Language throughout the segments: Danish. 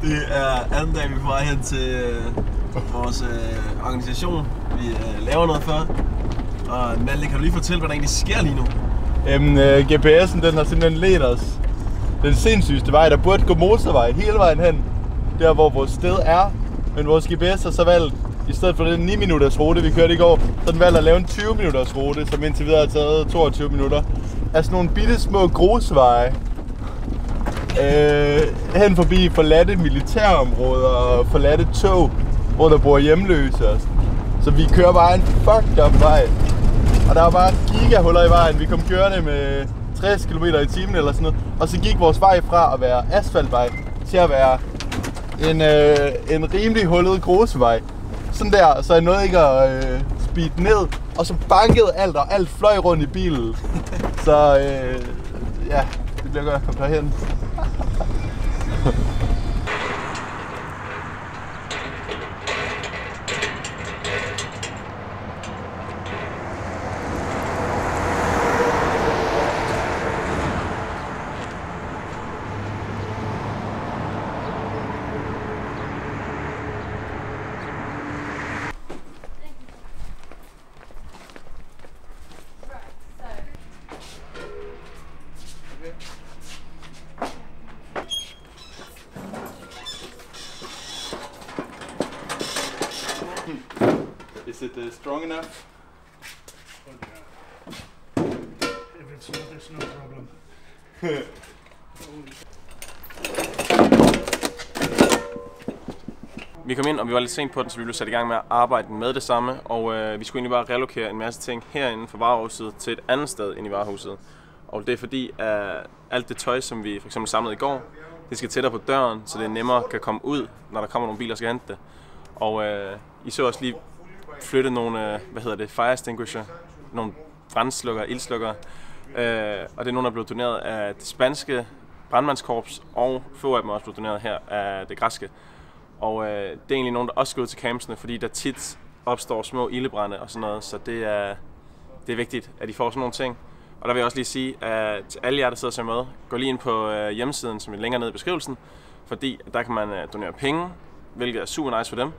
Det er anden dag, vi er på vej hen til vores organisation, vi laver noget for. Og Malte, kan du lige fortælle, hvad der egentlig sker lige nu? GPS'en den har simpelthen ledt os den sindssygeste vej. Der burde gå motorvej hele vejen hen, der hvor vores sted er. Men vores GPS har så valgt, i stedet for den 9 minutters rute, vi kørte i går, så den valgt at lave en 20 minutters rute, som indtil videre har taget 22 minutter. Af sådan nogle bitte små grusveje. Hen forbi forladte militærområder og forladte tog, hvor der bor hjemløse og sådan. Så vi kører bare en fucked up vej. Og der var bare gigahuller i vejen. Vi kom kørende med 60 km i timen eller sådan noget. Og så gik vores vej fra at være asfaltvej til at være en rimelig hullet grusvej. Sådan der, så jeg nåede ikke at speed ned. Og så bankede alt, og alt fløj rundt i bilen. Så ja, det bliver godt at komme derhen. Is it strong enough? If it's not, there's no problem. Vi kom ind, og vi var lidt sent på den, så vi blev sat i gang med at arbejde med det samme. Og vi skulle egentlig bare relokere en masse ting herinde fra varehuset til et andet sted ind i varehuset. Og det er fordi, at alt det tøj, som vi for eksempel samlede i går, det skal tættere på døren, så det nemmere kan komme ud, når der kommer nogle biler, der skal hente det. Og I så også lige flytte nogle, fire extinguisher, nogle brandslukker, ildslukker. Og det er nogle, der er blevet doneret af det spanske brandmandskorps, og få af dem er også blevet doneret her af det græske. Og det er egentlig nogen, der også skal ud til campsene, fordi der tit opstår små ildebrande og sådan noget, så det er vigtigt, at I får sådan nogle ting. Og der vil jeg også lige sige, at til alle jer, der sidder og ser med, gå lige ind på hjemmesiden, som er længere nede i beskrivelsen, fordi der kan man donere penge, hvilket er super nice for dem.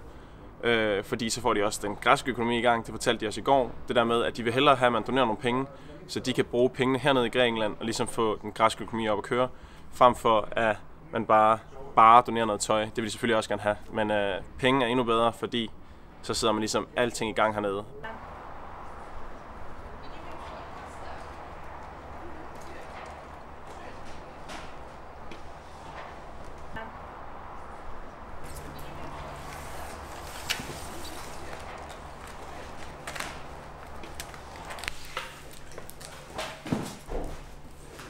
Fordi så får de også den græske økonomi i gang. Det fortalte de os i går. Det der med, at de vil hellere have, at man donerer nogle penge, så de kan bruge pengene hernede i Grækenland og ligesom få den græske økonomi op at køre, frem for at man bare donerer noget tøj. Det vil de selvfølgelig også gerne have. Men penge er endnu bedre, fordi så sidder man ligesom alting i gang hernede.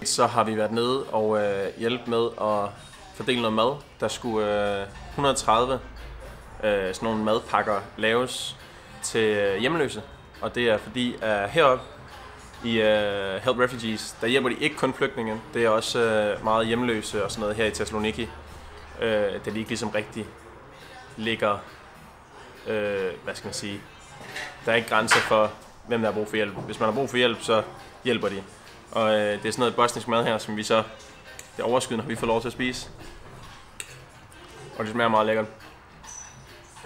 Så har vi været nede og hjælpe med at fordele noget mad. Der skulle 130 sådan nogle madpakker laves til hjemløse. Og det er fordi heroppe i Help Refugees, der hjælper de ikke kun flygtninge. Det er også meget hjemløse og sådan noget her i Thessaloniki. Det er ikke ligesom rigtig ligger, hvad skal man sige, der er ikke grænser for, hvem der har brug for hjælp. Hvis man har brug for hjælp, så hjælper de. Og det er sådan noget bosnisk mad her, som vi så, det overskydende, har vi fået lov til at spise. Og det smager meget lækkert.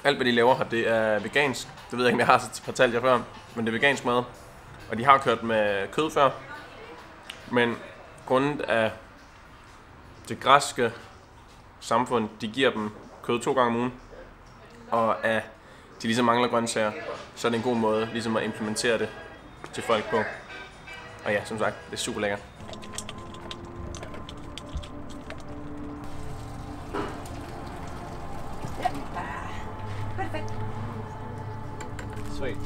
Alt hvad de laver her, det er vegansk. Det ved jeg ikke, om jeg har fortalt jer før, men det er vegansk mad. Og de har kørt med kød før. Men grundet af det græske samfund, de giver dem kød 2 gange om ugen. Og at de ligesom mangler grøntsager, så er det en god måde ligesom at implementere det til folk på. Og ja, som sagt, det er super lækkert. Perfekt. Sweet.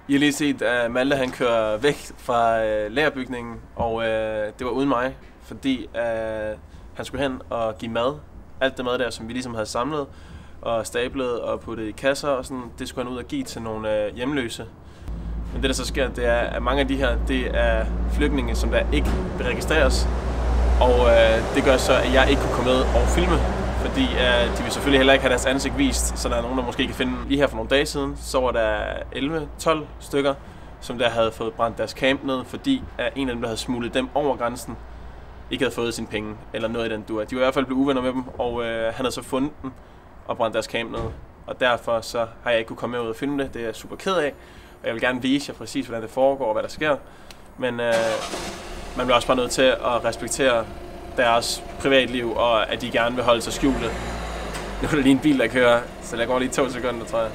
I har lige set, at Malte han kører væk fra lagerbygningen, og det var uden mig, fordi han skulle hen og give mad. Alt det mad der, som vi ligesom havde samlet og stablet og puttet i kasser og sådan, det skulle han ud og give til nogle hjemløse. Men det der så sker, det er, at mange af de her, det er flygtninge, som der ikke registreres. Og det gør så, at jeg ikke kunne komme med og filme. Fordi de vil selvfølgelig heller ikke have deres ansigt vist, så der er nogen, der måske kan finde. Lige her for nogle dage siden, så var der 11-12 stykker, som der havde fået brændt deres camp ned, fordi en af dem, der havde smuglet dem over grænsen, ikke havde fået sine penge, eller noget i den dur. De var i hvert fald blevet uvenner med dem, og han havde så fundet dem og brændt deres camp ned. Og derfor så har jeg ikke kunne komme med ud og filme det. Det er jeg super ked af, og jeg vil gerne vise jer præcis, hvordan det foregår og hvad der sker. Men man bliver også bare nødt til at respektere deres privatliv, og at de gerne vil holde sig skjulte. Nu er der lige en bil, der kører, så der går lige 2 sekunder, tror jeg.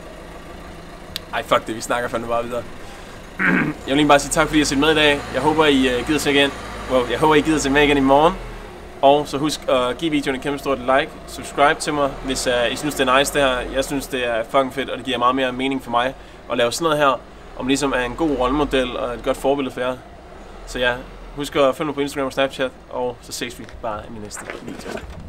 Ej, fuck det, vi snakker fandme bare videre. Jeg vil lige bare sige tak, fordi I har set med i dag. Jeg håber, I gider se igen. Jeg håber, I gider se med igen i morgen. Og så husk at give videoen et kæmpe stort like. Subscribe til mig, hvis I synes, det er nice det her. Jeg synes, det er fucking fedt, og det giver meget mere mening for mig at lave sådan noget her, om ligesom er en god rollemodel og et godt forbillede for jer. Så ja, husk at følge mig på Instagram og Snapchat, og så ses vi bare i min næste video.